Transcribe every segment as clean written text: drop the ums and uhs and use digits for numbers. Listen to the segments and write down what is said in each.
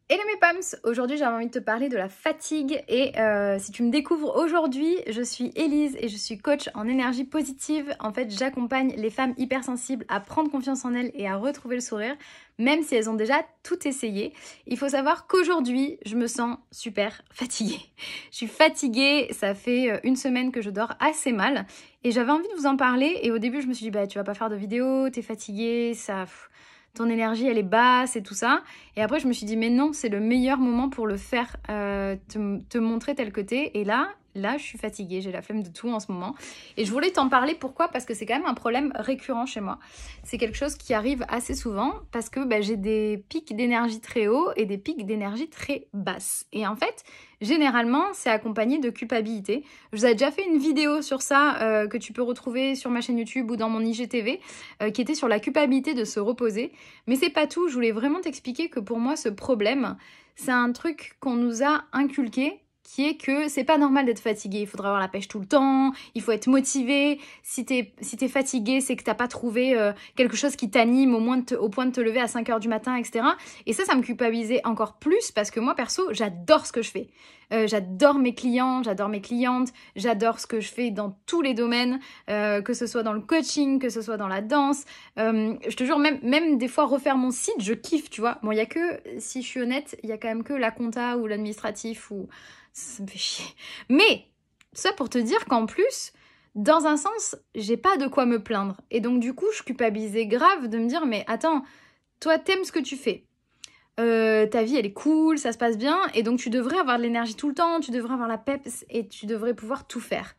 Hello mes Pams, aujourd'hui j'avais envie de te parler de la fatigue et si tu me découvres aujourd'hui, je suis Élise et je suis coach en énergie positive. En fait, j'accompagne les femmes hypersensibles à prendre confiance en elles et à retrouver le sourire, même si elles ont déjà tout essayé. Il faut savoir qu'aujourd'hui, je me sens super fatiguée. Je suis fatiguée, ça fait une semaine que je dors assez mal et j'avais envie de vous en parler et au début je me suis dit bah tu vas pas faire de vidéo, t'es fatiguée, ton énergie elle est basse et tout ça. Et après je me suis dit mais non, c'est le meilleur moment pour le faire, te montrer tel que t'es. Et là je suis fatiguée, j'ai la flemme de tout en ce moment. Et je voulais t'en parler, pourquoi? Parce que c'est quand même un problème récurrent chez moi. C'est quelque chose qui arrive assez souvent parce que j'ai des pics d'énergie très hauts et des pics d'énergie très basses. Et en fait, généralement, c'est accompagné de culpabilité. Je vous avais déjà fait une vidéo sur ça que tu peux retrouver sur ma chaîne YouTube ou dans mon IGTV qui était sur la culpabilité de se reposer. Mais c'est pas tout, je voulais vraiment t'expliquer que pour moi, ce problème, c'est un truc qu'on nous a inculqué, qui est que c'est pas normal d'être fatigué, il faudra avoir la pêche tout le temps, il faut être motivé, si t'es fatigué, c'est que t'as pas trouvé quelque chose qui t'anime au point de te lever à 5 h du matin, etc. Et ça me culpabilisait encore plus parce que moi, perso, j'adore ce que je fais. J'adore mes clients, j'adore mes clientes, j'adore ce que je fais dans tous les domaines, que ce soit dans le coaching, que ce soit dans la danse. Je te jure, même des fois refaire mon site, je kiffe, tu vois. Bon, il y a que, si je suis honnête, il y a quand même que la compta ou l'administratif ou ça me fait chier. Mais ça pour te dire qu'en plus, dans un sens, j'ai pas de quoi me plaindre. Et donc du coup, je culpabilisais grave de me dire mais attends, toi t'aimes ce que tu fais. Ta vie elle est cool, ça se passe bien, et donc tu devrais avoir de l'énergie tout le temps, tu devrais avoir la peps et tu devrais pouvoir tout faire.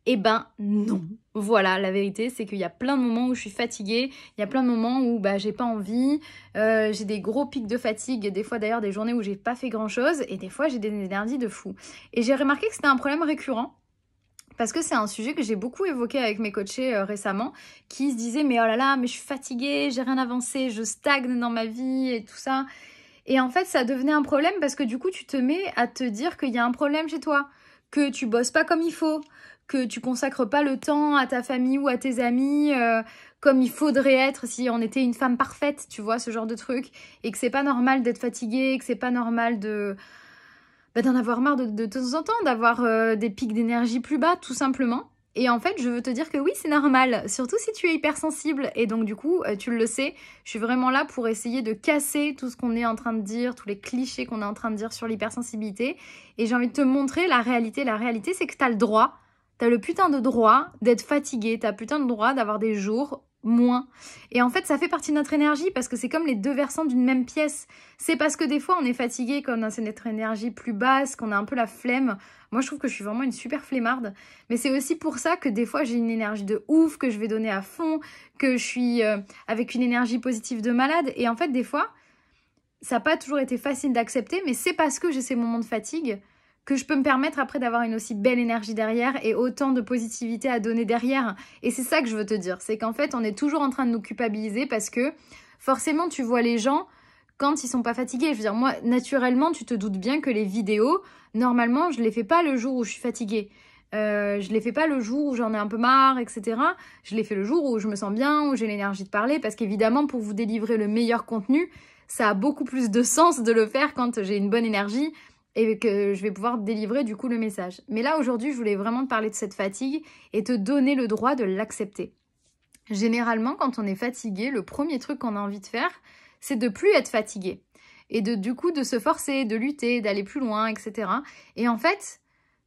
Eh ben non. Voilà, la vérité c'est qu'il y a plein de moments où je suis fatiguée, il y a plein de moments où j'ai pas envie, j'ai des gros pics de fatigue, des fois d'ailleurs des journées où j'ai pas fait grand chose, et des fois j'ai des énergies de fou. Et j'ai remarqué que c'était un problème récurrent. Parce que c'est un sujet que j'ai beaucoup évoqué avec mes coachés récemment, qui se disaient mais oh là là, mais je suis fatiguée, j'ai rien avancé, je stagne dans ma vie et tout ça. Et en fait, ça devenait un problème parce que du coup, tu te mets à te dire qu'il y a un problème chez toi, que tu bosses pas comme il faut, que tu consacres pas le temps à ta famille ou à tes amis comme il faudrait être si on était une femme parfaite, tu vois, ce genre de truc, et que c'est pas normal d'être fatiguée, que c'est pas normal d'en avoir marre de temps en temps, d'avoir des pics d'énergie plus bas, tout simplement. Et en fait, je veux te dire que oui, c'est normal, surtout si tu es hypersensible. Et donc du coup, tu le sais, je suis vraiment là pour essayer de casser tout ce qu'on est en train de dire, tous les clichés qu'on est en train de dire sur l'hypersensibilité. Et j'ai envie de te montrer la réalité. La réalité, c'est que t'as le droit, t'as le putain de droit d'être fatigué, t'as putain de droit d'avoir des jours moins. Et en fait, ça fait partie de notre énergie parce que c'est comme les deux versants d'une même pièce. C'est parce que des fois, on est fatigué, qu'on c'est notre énergie plus basse, qu'on a un peu la flemme. Moi, je trouve que je suis vraiment une super flemmarde. Mais c'est aussi pour ça que des fois, j'ai une énergie de ouf, que je vais donner à fond, que je suis avec une énergie positive de malade. Et en fait, des fois, ça n'a pas toujours été facile d'accepter, mais c'est parce que j'ai ces moments de fatigue que je peux me permettre après d'avoir une aussi belle énergie derrière et autant de positivité à donner derrière. Et c'est ça que je veux te dire, c'est qu'en fait, on est toujours en train de nous culpabiliser parce que forcément, tu vois les gens quand ils sont pas fatigués. Je veux dire, moi, naturellement, tu te doutes bien que les vidéos, normalement, je les fais pas le jour où je suis fatiguée. Je les fais pas le jour où j'en ai un peu marre, etc. Je les fais le jour où je me sens bien, où j'ai l'énergie de parler, parce qu'évidemment, pour vous délivrer le meilleur contenu, ça a beaucoup plus de sens de le faire quand j'ai une bonne énergie et que je vais pouvoir délivrer du coup le message. Mais là, aujourd'hui, je voulais vraiment te parler de cette fatigue et te donner le droit de l'accepter. Généralement, quand on est fatigué, le premier truc qu'on a envie de faire, c'est de plus être fatigué. Et du coup, de se forcer, de lutter, d'aller plus loin, etc. Et en fait,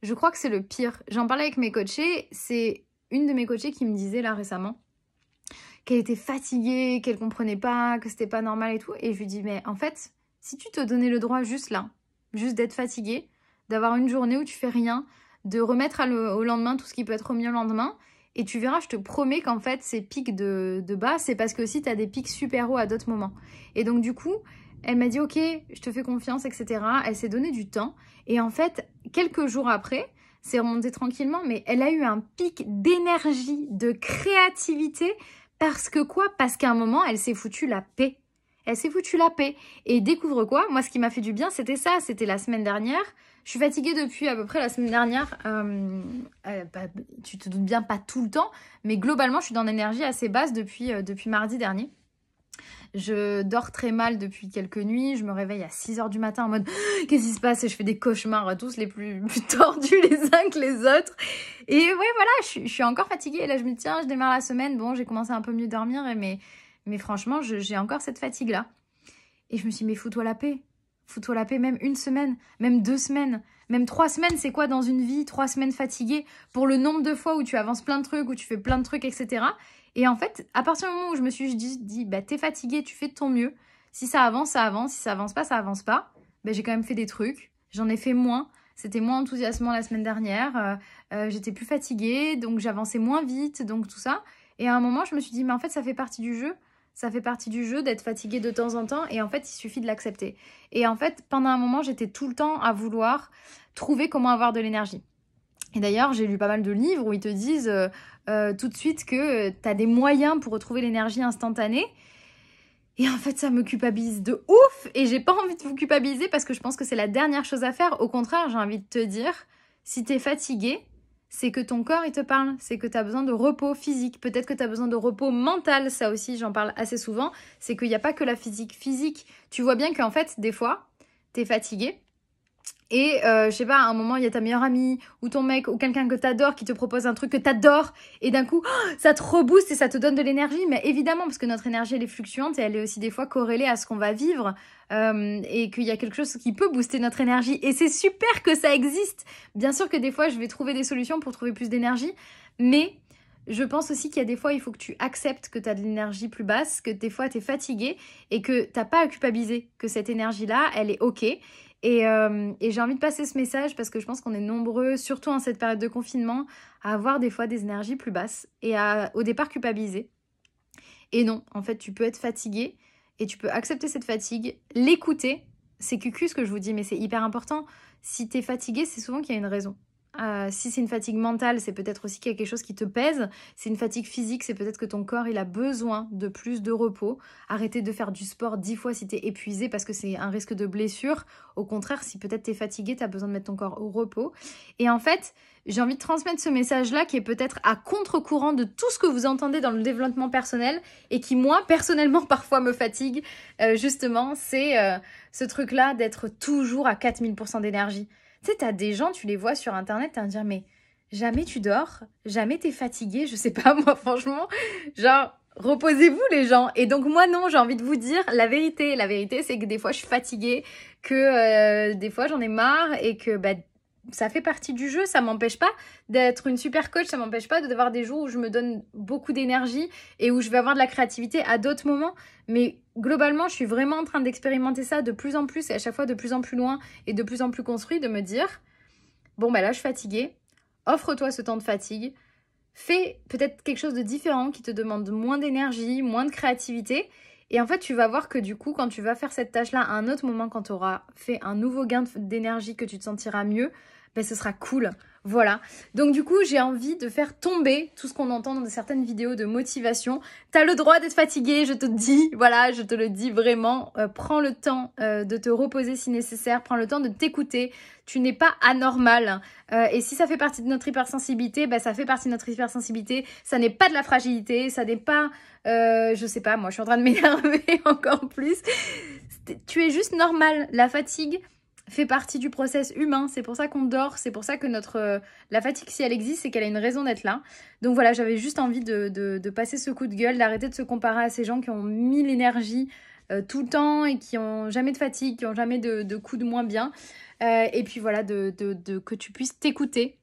je crois que c'est le pire. J'en parlais avec mes coachés, c'est une de mes coachées qui me disait là récemment qu'elle était fatiguée, qu'elle comprenait pas, que c'était pas normal et tout. Et je lui dis, mais en fait, si tu te donnais le droit juste là, juste d'être fatiguée, d'avoir une journée où tu fais rien, de remettre au lendemain tout ce qui peut être remis au lendemain, et tu verras, je te promets qu'en fait, ces pics de bas, c'est parce que aussi tu as des pics super hauts à d'autres moments. Et donc du coup, elle m'a dit, ok, je te fais confiance, etc. Elle s'est donné du temps. Et en fait, quelques jours après, c'est remonté tranquillement, mais elle a eu un pic d'énergie, de créativité, parce que quoi? Parce qu'à un moment, elle s'est foutue la paix. Elle s'est foutue la paix. Et découvre quoi? Moi, ce qui m'a fait du bien, c'était ça. C'était la semaine dernière. Je suis fatiguée depuis à peu près la semaine dernière. Tu te doutes bien, pas tout le temps. Mais globalement, je suis dans une énergie assez basse depuis mardi dernier. Je dors très mal depuis quelques nuits. Je me réveille à 6 h du matin en mode « Qu'est-ce qui se passe ?» Et je fais des cauchemars tous les plus tordus les uns que les autres. Et ouais, voilà, je suis encore fatiguée. Et là, je me dis « Tiens, je démarre la semaine. Bon, j'ai commencé à un peu mieux dormir. Mais franchement, j'ai encore cette fatigue-là. » Et je me suis dit « Mais fous-toi la paix. Fous-toi la paix, même 1 semaine, même 2 semaines. » Même 3 semaines, c'est quoi dans une vie? 3 semaines fatiguées pour le nombre de fois où tu avances plein de trucs, où tu fais plein de trucs, etc. Et en fait, à partir du moment où je me suis dit bah, t'es fatigué, tu fais de ton mieux. Si ça avance, ça avance. Si ça avance pas, ça avance pas. Bah, j'ai quand même fait des trucs. J'en ai fait moins. C'était moins enthousiasmant la semaine dernière. J'étais plus fatiguée, donc j'avançais moins vite, donc tout ça. Et à un moment, je me suis dit, mais en fait, ça fait partie du jeu. Ça fait partie du jeu d'être fatigué de temps en temps et en fait, il suffit de l'accepter. Et en fait, pendant un moment, j'étais tout le temps à vouloir trouver comment avoir de l'énergie. Et d'ailleurs, j'ai lu pas mal de livres où ils te disent tout de suite que tu as des moyens pour retrouver l'énergie instantanée. Et en fait, ça me culpabilise de ouf et j'ai pas envie de vous culpabiliser parce que je pense que c'est la dernière chose à faire. Au contraire, j'ai envie de te dire, si tu es fatigué, c'est que ton corps, il te parle. C'est que tu as besoin de repos physique. Peut-être que tu as besoin de repos mental. Ça aussi, j'en parle assez souvent. C'est qu'il n'y a pas que la physique. Tu vois bien qu'en fait, des fois, tu es fatigué. Et je sais pas, à un moment, il y a ta meilleure amie ou ton mec ou quelqu'un que t'adores qui te propose un truc que t'adores. Et d'un coup, ça te rebooste et ça te donne de l'énergie. Mais évidemment, parce que notre énergie, elle est fluctuante et elle est aussi des fois corrélée à ce qu'on va vivre. Et qu'il y a quelque chose qui peut booster notre énergie. Et c'est super que ça existe. Bien sûr que des fois, je vais trouver des solutions pour trouver plus d'énergie. Mais je pense aussi qu'il y a des fois, il faut que tu acceptes que tu as de l'énergie plus basse, que des fois, tu es fatigué et que tu n'as pas à culpabiliser, que cette énergie-là, elle est OK. Et j'ai envie de passer ce message parce que je pense qu'on est nombreux, surtout en cette période de confinement, à avoir des fois des énergies plus basses et à, au départ, culpabiliser. Et non, en fait, tu peux être fatigué et tu peux accepter cette fatigue, l'écouter. C'est cucu ce que je vous dis, mais c'est hyper important. Si tu es fatigué, c'est souvent qu'il y a une raison. Si c'est une fatigue mentale, c'est peut-être aussi qu'il y a quelque chose qui te pèse. Si c'est une fatigue physique, c'est peut-être que ton corps, il a besoin de plus de repos. Arrêtez de faire du sport 10 fois si tu es épuisé parce que c'est un risque de blessure. Au contraire, si peut-être tu es fatigué, tu as besoin de mettre ton corps au repos. Et en fait, j'ai envie de transmettre ce message-là qui est peut-être à contre-courant de tout ce que vous entendez dans le développement personnel et qui, moi, personnellement, parfois me fatigue. Justement, c'est ce truc-là d'être toujours à 4000% d'énergie. Tu sais, t'as des gens, tu les vois sur Internet, t'as à dire, mais jamais tu dors, jamais t'es fatigué, je sais pas, moi, franchement, genre, reposez-vous les gens. Et donc, moi, non, j'ai envie de vous dire la vérité. La vérité, c'est que des fois, je suis fatiguée, que des fois, j'en ai marre et que, bah, ça fait partie du jeu, ça m'empêche pas d'être une super coach, ça m'empêche pas d'avoir des jours où je me donne beaucoup d'énergie et où je vais avoir de la créativité à d'autres moments. Mais globalement, je suis vraiment en train d'expérimenter ça de plus en plus et à chaque fois de plus en plus loin et de plus en plus construit, de me dire, bon bah là je suis fatiguée, offre-toi ce temps de fatigue, fais peut-être quelque chose de différent qui te demande moins d'énergie, moins de créativité. Et en fait, tu vas voir que du coup, quand tu vas faire cette tâche-là à un autre moment, quand tu auras fait un nouveau gain d'énergie, que tu te sentiras mieux, ben, ce sera cool. Voilà. Donc du coup, j'ai envie de faire tomber tout ce qu'on entend dans certaines vidéos de motivation. T'as le droit d'être fatigué, je te dis. Voilà, je te le dis vraiment. Prends le temps de te reposer si nécessaire. Prends le temps de t'écouter. Tu n'es pas anormal. Et si ça fait partie de notre hypersensibilité, ben, ça fait partie de notre hypersensibilité. Ça n'est pas de la fragilité. Ça n'est pas... je sais pas, moi, je suis en train de m'énerver encore plus. Tu es juste normal. La fatigue fait partie du process humain, c'est pour ça qu'on dort, c'est pour ça que la fatigue, si elle existe, c'est qu'elle a une raison d'être là. Donc voilà, j'avais juste envie de passer ce coup de gueule, d'arrêter de se comparer à ces gens qui ont mis l'énergie tout le temps et qui ont jamais de fatigue, qui ont jamais de coups de moins bien. Et puis voilà, que tu puisses t'écouter,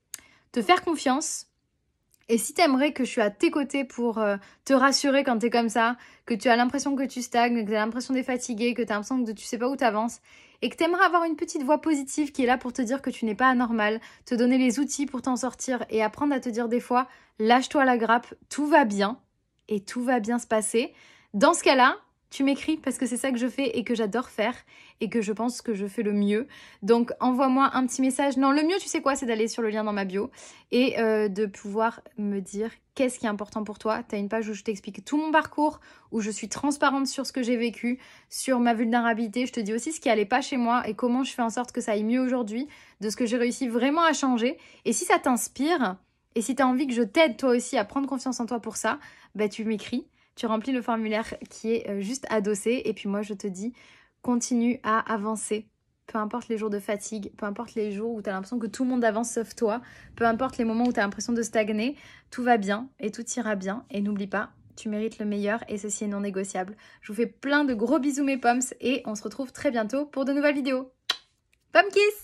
te faire confiance. Et si t'aimerais que je suis à tes côtés pour te rassurer quand t'es comme ça, que tu as l'impression que tu stagnes, que tu as l'impression d'être fatigué, que tu as l'impression que tu sais pas où t'avances, et que t'aimerais avoir une petite voix positive qui est là pour te dire que tu n'es pas anormal, te donner les outils pour t'en sortir et apprendre à te dire des fois, lâche-toi la grappe, tout va bien et tout va bien se passer. Dans ce cas-là, tu m'écris parce que c'est ça que je fais et que j'adore faire et que je pense que je fais le mieux. Donc, envoie-moi un petit message. Non, le mieux, tu sais quoi, c'est d'aller sur le lien dans ma bio et de pouvoir me dire qu'est-ce qui est important pour toi. Tu as une page où je t'explique tout mon parcours, où je suis transparente sur ce que j'ai vécu, sur ma vulnérabilité. Je te dis aussi ce qui allait pas chez moi et comment je fais en sorte que ça aille mieux aujourd'hui, de ce que j'ai réussi vraiment à changer. Et si ça t'inspire et si tu as envie que je t'aide toi aussi à prendre confiance en toi pour ça, bah, tu m'écris. Tu remplis le formulaire qui est juste adossé. Et puis moi, je te dis, continue à avancer. Peu importe les jours de fatigue, peu importe les jours où tu as l'impression que tout le monde avance sauf toi, peu importe les moments où tu as l'impression de stagner, tout va bien et tout ira bien. Et n'oublie pas, tu mérites le meilleur et ceci est non négociable. Je vous fais plein de gros bisous mes pommes et on se retrouve très bientôt pour de nouvelles vidéos. Pomme kiss!